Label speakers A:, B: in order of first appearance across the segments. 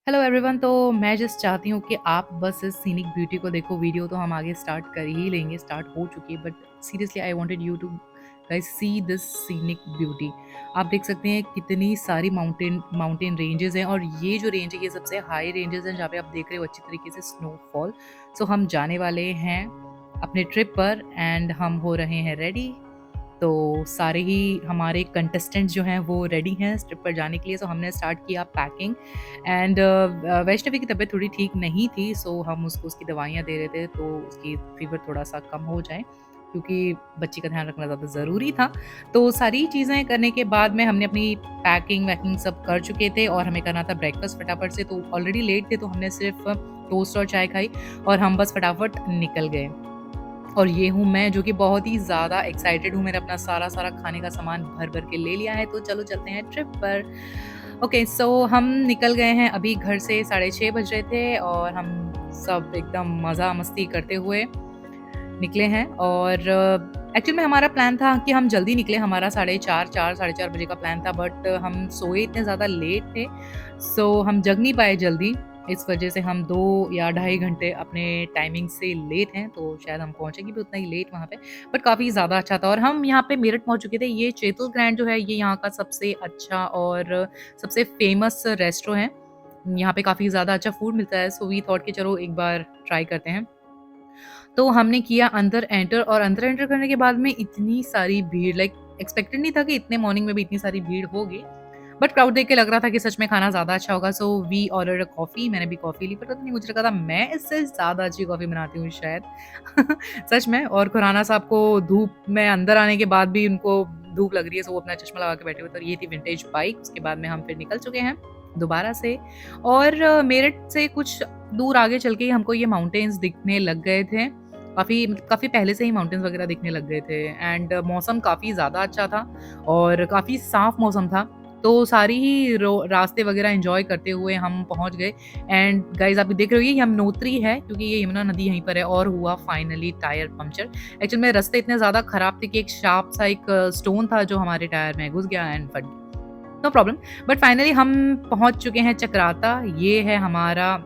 A: Hello everyone. तो मैं just चाहती हूँ कि आप बस इस सीनिक ब्यूटी को देखो। वीडियो तो हम आगे स्टार्ट कर ही लेंगे, स्टार्ट हो चुकी है, but seriously I wanted you to guys see this scenic beauty. आप देख सकते हैं कितनी सारी माउंटेन रेंजेस हैं, और ये जो रेंज है ये सबसे हाई रेंजेस हैं जहाँ पे आप देख रहे हो अच्छी तरीके से स्नोफॉल। सो हम जाने वाले हैं अपने ट्रिप पर एंड हम हो रहे हैं रेडी। तो सारे ही हमारे कंटेस्टेंट्स जो हैं वो रेडी हैं इस ट्रिप पर जाने के लिए। सो हमने स्टार्ट किया पैकिंग एंड वैष्णवी की तबीयत थोड़ी ठीक नहीं थी, सो हम उसको उसकी दवाइयाँ दे रहे थे तो उसकी फीवर थोड़ा सा कम हो जाए, क्योंकि बच्ची का ध्यान रखना ज़्यादा ज़रूरी था। तो सारी चीज़ें करने के बाद में हमने अपनी पैकिंग वैकिंग सब कर चुके थे और हमें करना था ब्रेकफास्ट फटाफट से। तो ऑलरेडी लेट थे तो हमने सिर्फ टोस्ट और चाय खाई और हम बस फटाफट निकल गए। और ये हूँ मैं जो कि बहुत ही ज़्यादा एक्साइटेड हूँ। मैंने अपना सारा खाने का सामान भर-भर के ले लिया है, तो चलो चलते हैं ट्रिप पर। ओके, सो हम निकल गए हैं। अभी घर से 6:30 बज रहे थे और हम सब एकदम मज़ा मस्ती करते हुए निकले हैं। और एक्चुअल में हमारा प्लान था कि हम जल्दी निकले। हमारा 4:30 साढ़े 4 बजे का प्लान था, बट हम सोए इतने ज़्यादा लेट थे, सो हम जग नहीं पाए जल्दी। इस वजह से हम 2 या ढाई घंटे अपने टाइमिंग से लेट हैं, तो शायद हम पहुँचेंगे भी उतना ही लेट वहाँ पे। बट काफ़ी ज़्यादा अच्छा था और हम यहाँ पे मेरठ पहुँच चुके थे। ये चेतल ग्रैंड जो है ये यहाँ का सबसे अच्छा और सबसे फ़ेमस रेस्टों है। यहाँ पे काफ़ी ज़्यादा अच्छा फूड मिलता है, सो वी थॉट कि चलो एक बार ट्राई करते हैं। तो हमने किया अंदर एंटर, और अंदर एंटर करने के बाद में इतनी सारी भीड़, लाइक एक्सपेक्टेड नहीं था कि इतने मॉर्निंग में भी इतनी सारी भीड़ होगी। बट क्राउड देख के लग रहा था कि सच में खाना ज़्यादा अच्छा होगा, so we ordered a coffee. मैंने भी कॉफ़ी ली, पता नहीं मुझे लगा था मैं इससे ज़्यादा अच्छी कॉफ़ी बनाती हूँ शायद। सच में। और खुराना साहब को धूप में अंदर आने के बाद भी उनको धूप लग रही है, सो वो अपना चश्मा लगा के बैठे हुए थे। और ये थी विंटेज बाइक। उसके बाद में हम फिर निकल चुके हैं दोबारा से। और मेरठ से कुछ दूर आगे चल के ही हमको ये माउंटेन्स दिखने लग गए थे। काफ़ी पहले से ही माउंटेन्स वगैरह दिखने लग गए थे एंड मौसम काफ़ी ज़्यादा अच्छा था और काफ़ी साफ़ मौसम था। तो सारी ही रास्ते वगैरह एंजॉय करते हुए हम पहुंच गए। एंड गाइस आप देख रहे हो ये यमुनोत्री है, क्योंकि ये यमुना नदी यहीं पर है। और हुआ फाइनली टायर पंक्चर। एक्चुअल में रास्ते इतने ज़्यादा खराब थे कि एक शार्प सा एक स्टोन था जो हमारे टायर में घुस गया एंड फट गया। No problem. बट फाइनली हम पहुंच चुके हैं चक्राता। ये है हमारा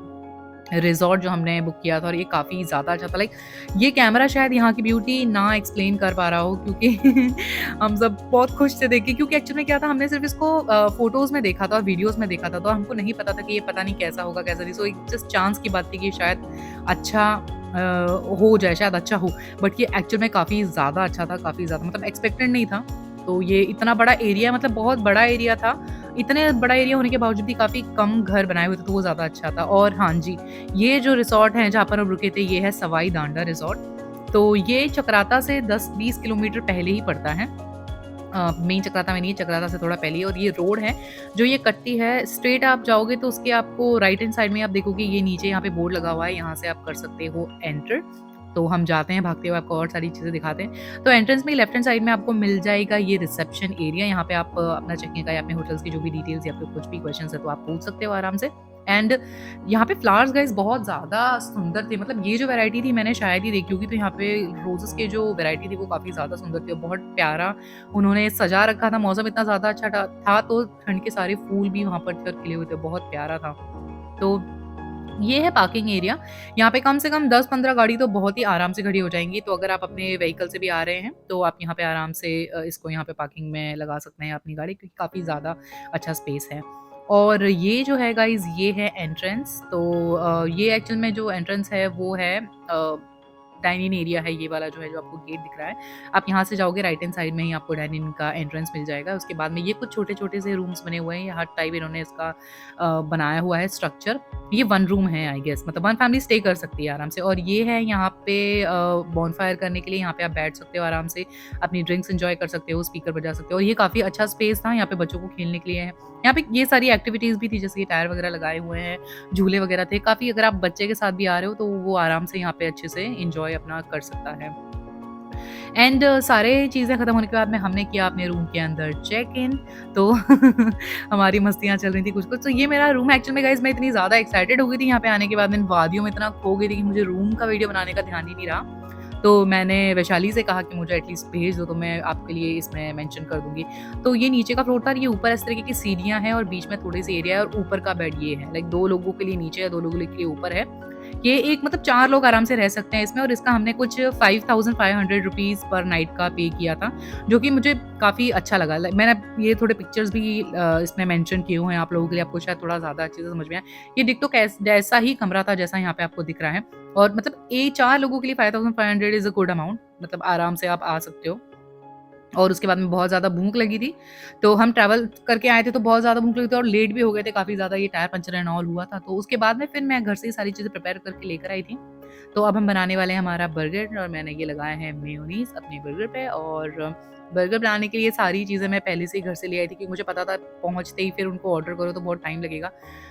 A: रिज़ॉर्ट जो हमने बुक किया था, और ये काफ़ी ज़्यादा अच्छा था। लाइक ये कैमरा शायद यहाँ की ब्यूटी ना एक्सप्लेन कर पा रहा हो, क्योंकि हम सब बहुत खुश थे देख के। क्योंकि एक्चुअल में क्या था, हमने सिर्फ़ इसको फ़ोटोज़ में देखा था और वीडियोज़ में देखा था, तो हमको नहीं पता था कि ये पता नहीं कैसा होगा, कैसा नहीं। सो एक जस्ट चांस की बात थी कि शायद अच्छा हो जाए, शायद अच्छा हो। बट ये एक्चुअल में काफ़ी ज़्यादा अच्छा था, काफ़ी ज़्यादा मतलब एक्सपेक्टेड नहीं था। तो ये इतना बड़ा एरिया, मतलब बहुत बड़ा एरिया था। इतने बड़ा एरिया होने के बावजूद भी काफ़ी कम घर बनाए हुए थे, तो वो ज़्यादा अच्छा था। और हाँ जी, ये जो रिसॉर्ट है जहाँ पर हम रुके थे, ये है सवाई दांडा रिसॉर्ट। तो ये चक्राता से 10-20 किलोमीटर पहले ही पड़ता है। मेन चक्राता में नहीं है, चक्राता से थोड़ा पहले ही। और ये रोड है जो ये कटती है, स्ट्रेट आप जाओगे तो उसके आपको राइट हैंड साइड में आप देखोगे ये नीचे यहाँ पे बोर्ड लगा हुआ है, यहाँ से आप कर सकते हो एंटर। तो हम जाते हैं भागते हुए, आपको और सारी चीज़ें दिखाते हैं। तो एंट्रेंस में लेफ्ट हैंड साइड में आपको मिल जाएगा ये रिसेप्शन एरिया। यहाँ पे आप अपना चेकिंग का या अपने होटल्स की जो भी डिटेल्स या फिर कुछ भी क्वेश्चंस है तो आप पूछ सकते हो आराम से। एंड यहाँ पे फ्लावर्स गाइस बहुत ज़्यादा सुंदर थे। मतलब ये जो वैरायटी थी मैंने शायद ही देखी होगी। तो यहाँ पे रोजेस के जो वैरायटी थी वो काफ़ी ज़्यादा सुंदर थी और बहुत प्यारा उन्होंने सजा रखा था। मौसम इतना ज़्यादा अच्छा था तो ठंड के सारे फूल भी वहाँ पर खिले हुए थे, बहुत प्यारा था। तो ये है पार्किंग एरिया। यहाँ पे कम से कम 10-15 गाड़ी तो बहुत ही आराम से खड़ी हो जाएँगी। तो अगर आप अपने व्हीकल से भी आ रहे हैं, तो आप यहाँ पे आराम से इसको यहाँ पे पार्किंग में लगा सकते हैं अपनी गाड़ी, क्योंकि काफ़ी ज़्यादा अच्छा स्पेस है। और ये जो है गाइज़, ये है एंट्रेंस। तो ये एक्चुअल में जो एंट्रेंस है वो है डाइनिंग एरिया है, ये वाला जो है जो आपको गेट दिख रहा है। आप यहाँ से जाओगे राइट हैंड साइड में ही आपको डाइनिंग का एंट्रेंस मिल जाएगा। उसके बाद में ये कुछ छोटे-छोटे से रूम्स बने हुए हैं, ये हट टाइप इन्होंने इसका बनाया हुआ है स्ट्रक्चर। ये 1 रूम है आई गेस, मतलब 1 फैमिली स्टे कर सकती है आराम से। और ये है यहाँ पे बॉनफायर करने के लिए, यहाँ पे आप बैठ सकते हो आराम से, अपनी ड्रिंक्स एन्जॉय कर सकते हो, स्पीकर बजा सकते हो। और ये काफ़ी अच्छा स्पेस था, यहाँ पे बच्चों को खेलने के लिए है। यहाँ पे ये सारी एक्टिविटीज़ भी थी, जैसे कि टायर वगैरह लगाए हुए हैं, झूले वगैरह थे। काफ़ी, अगर आप बच्चे के साथ भी आ रहे हो तो वो आराम से यहाँ पे अच्छे से एन्जॉय अपना कर सकता है। एंड सारे चीज़ें खत्म होने के बाद में हमने किया अपने रूम के अंदर चेक इन। तो हमारी मस्तियाँ चल रही थी कुछ-कुछ। तो ये मेरा रूम है। एक्चुअल में गाइज़ मैं इतनी ज़्यादा एक्साइटेड हो गई थी यहाँ पे आने के बाद, मैं इन वादियों में इतना खो गई थी कि मुझे रूम का वीडियो बनाने का ध्यान ही नहीं रहा। तो मैंने वैशाली से कहा कि मुझे एटलीस्ट भेज दो, तो मैं आपके लिए इसमें मेंशन कर दूँगी। तो ये नीचे का फ्लोर था और ये ऊपर इस तरीके की सीढ़ियाँ हैं और बीच में थोड़ी-सी एरिया है और ऊपर का बेड ये है। लाइक 2 लोगों के लिए नीचे है, 2 लोगों के लिए ऊपर है। ये एक मतलब 4 लोग आराम से रह सकते हैं इसमें और इसका हमने कुछ 5500 रुपीज़ पर नाइट का पे किया था, जो कि मुझे काफ़ी अच्छा लगा। लाइक मैंने ये थोड़े पिक्चर्स भी इसमें मेंशन किए हुए हैं आप लोगों के लिए, आपको शायद थोड़ा ज़्यादा अच्छे से समझ में आए। ये डिट्टो जैसा ही कमरा था जैसा यहाँ पे आपको दिख रहा है और मतलब 4 लोगों के लिए 5500 इज़ अ गुड अमाउंट, मतलब आराम से आप आ सकते हो। और उसके बाद में बहुत ज़्यादा भूख लगी थी, तो हम ट्रैवल करके आए थे तो बहुत ज़्यादा भूख लगी थी और लेट भी हो गए थे काफ़ी ज़्यादा, ये टायर पंचर एंड ऑल हुआ था। तो उसके बाद में फिर मैं घर से ही सारी चीज़ें प्रिपेयर करके लेकर आई थी। तो अब हम बनाने वाले हैं हमारा बर्गर और मैंने ये लगाया है मेयोनीज़ अपने बर्गर पे और बर्गर बनाने के लिए सारी चीज़ें मैं पहले से ही घर से ले आई थी क्योंकि मुझे पता था पहुँचते ही फिर उनको ऑर्डर करो तो बहुत टाइम लगेगा।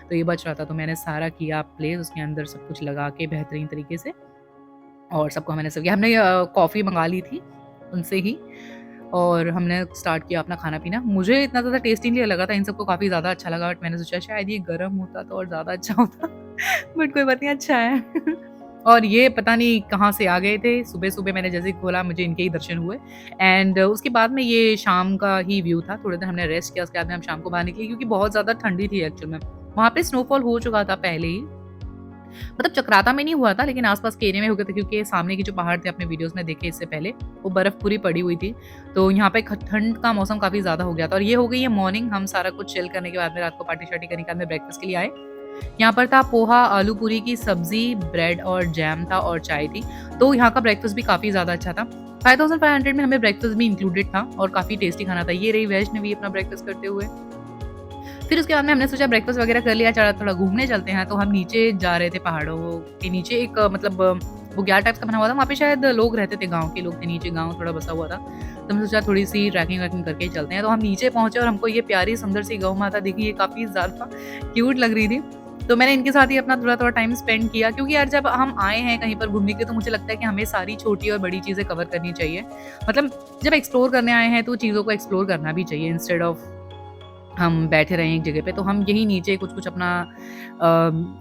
A: तो ये बच रहा था तो मैंने सारा किया प्लेस उसके अंदर सब कुछ लगा के बेहतरीन तरीके से और सबको मैंने सर्व किया। हमने कॉफ़ी मँगा ली थी उनसे ही और हमने स्टार्ट किया अपना खाना-पीना। मुझे इतना ज़्यादा टेस्टी नहीं लगा था, इन सबको काफ़ी ज़्यादा अच्छा लगा बट मैंने सोचा शायद ये गरम होता तो और ज़्यादा अच्छा होता बट कोई बात नहीं अच्छा है। और ये पता नहीं कहाँ से आ गए थे, सुबह-सुबह मैंने जैसे ही खोला मुझे इनके ही दर्शन हुए एंड उसके बाद में ये शाम का ही व्यू था, थोड़ी देर हमने रेस्ट किया उसके बाद में हम शाम को बाहर निकले क्योंकि बहुत ज़्यादा ठंडी थी एक्चुअल में। वहाँ पे स्नोफॉल हो चुका था पहले ही, मतलब चक्राता में नहीं हुआ था लेकिन आस-पास के एरिया में हो गया था क्योंकि सामने के जो पहाड़ थे अपने वीडियोज़ में देखे इससे पहले, वो बर्फ़ पूरी पड़ी हुई थी। तो यहाँ पे ख ठंड का मौसम काफ़ी ज़्यादा हो गया था और ये हो गई है मॉर्निंग, हम सारा कुछ चिल करने के बाद में रात को पार्टी-शार्टी करने के बाद में ब्रेकफ़ास्ट के लिए आए। यहाँ पर था पोहा, आलू पूरी की सब्ज़ी, ब्रेड और जैम था और चाय थी। तो यहाँ का ब्रेकफ़ास्ट भी काफ़ी ज़्यादा अच्छा था। 5500 में हमें ब्रेकफ़ास्ट भी इंक्लूडेड था और काफ़ी टेस्टी खाना था। ये रही वैष्णवी अपना ब्रेकफ़ास्ट करते हुए। फिर उसके बाद में हमने सोचा ब्रेकफ़ास्ट वगैरह कर लिया, चला थोड़ा घूमने चलते हैं, तो हम नीचे जा रहे थे पहाड़ों के नीचे एक मतलब बुग्याल टाइप्स का बना हुआ था, वहाँ पे शायद लोग रहते थे, गाँव के लोग थे, नीचे गाँव थोड़ा बसा हुआ था। तो हमने सोचा थोड़ी-सी ट्रैकिंग-वैकिंग करके ही चलते हैं, तो हम नीचे पहुँचे और हमको ये प्यारी सुंदर सी गौ माता दिखी, ये काफ़ी ज़्यादा क्यूट लग रही थी। तो मैंने इनके साथ ही अपना थोड़ा-थोड़ा टाइम स्पेंड किया क्योंकि यार जब हम आए हैं कहीं पर घूमने के लिए तो मुझे लगता है कि हमें सारी छोटी और बड़ी चीज़ें कवर करनी चाहिए। मतलब जब एक्सप्लोर करने आए हैं तो चीज़ों को एक्सप्लोर करना भी चाहिए इंस्टेड ऑफ हम बैठे रहे एक जगह पे, तो हम यही नीचे कुछ-कुछ अपना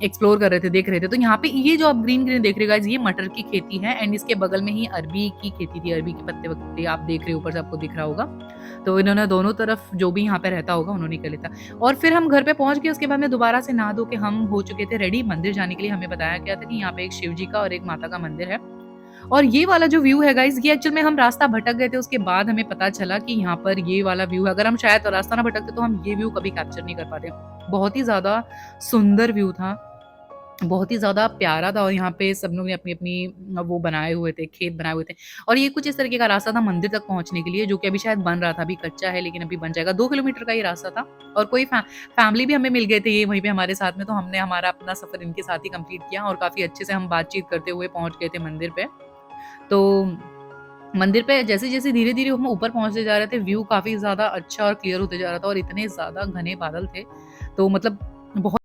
A: एक्सप्लोर कर रहे थे, देख रहे थे। तो यहाँ पे ये जो आप ग्रीन-ग्रीन देख रहे हो गाइज़ ये मटर की खेती है एंड इसके बगल में ही अरबी की खेती थी, अरबी के पत्ते-वत्ते आप देख रहे हो ऊपर से आपको दिख रहा होगा। तो इन्होंने दोनों तरफ जो भी यहाँ पे रहता होगा उन्होंने कर लिया था। और फिर हम घर पे पहुँच गए उसके बाद में दोबारा से नहा धो के हम हो चुके थे रेडी मंदिर जाने के लिए। हमें बताया गया था कि यहाँ पे एक शिव जी का और एक माता का मंदिर है। और ये वाला जो व्यू है गाइज़ ये एक्चुअल में हम रास्ता भटक गए थे उसके बाद हमें पता चला कि यहाँ पर ये वाला व्यू है। अगर हम शायद रास्ता ना भटकते तो हम ये व्यू कभी कैप्चर नहीं कर पाते। बहुत ही ज़्यादा सुंदर व्यू था, बहुत ही ज़्यादा प्यारा था और यहाँ पे सब लोग ने अपनी-अपनी वो बनाए हुए थे, खेत बनाए हुए थे। और ये कुछ इस तरीके का रास्ता था मंदिर तक पहुँचने के लिए जो कि अभी शायद बन रहा था, अभी कच्चा है लेकिन अभी बन जाएगा। 2 किलोमीटर का ये रास्ता था और कोई फैमिली भी हमें मिल गए थे ये वहीं पे हमारे साथ में, तो हमने हमारा अपना सफ़र इनके साथ ही कंप्लीट किया और काफ़ी अच्छे से हम बातचीत करते हुए पहुँच गए थे मंदिर पे। तो मंदिर पे जैसे-जैसे धीरे-धीरे हम ऊपर पहुँचते जा रहे थे, व्यू काफ़ी ज़्यादा अच्छा और क्लियर होते जा रहा था और इतने ज़्यादा घने बादल थे, तो मतलब बहुत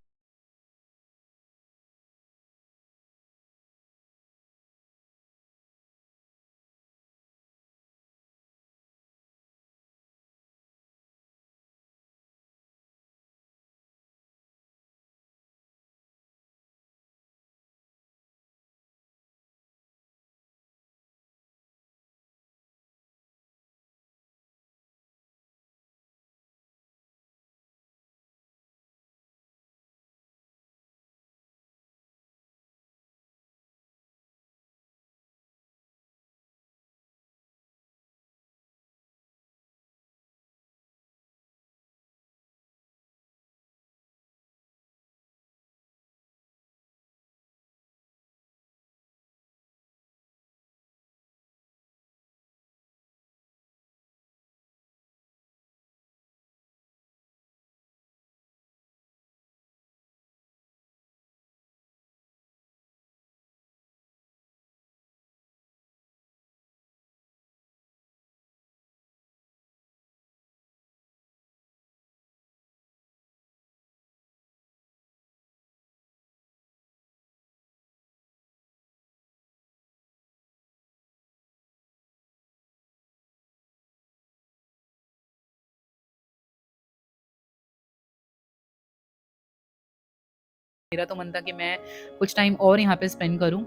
A: मेरा तो मन था कि मैं कुछ टाइम और यहाँ पे स्पेंड करूँ।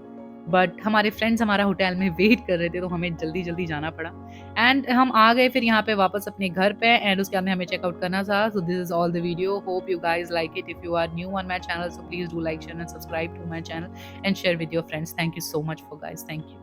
A: बट हमारे फ्रेंड्स हमारा होटल में वेट कर रहे थे, तो हमें जल्दी-जल्दी जाना पड़ा एंड हम आ गए फिर यहाँ पे वापस अपने घर पे एंड उसके बाद में हमें चेकआउट करना था। So this is all the video, hope you guys like it. If you are new on my channel, so please do like, share and subscribe to my channel and share with your friends. Thank you so much for guys, thank you.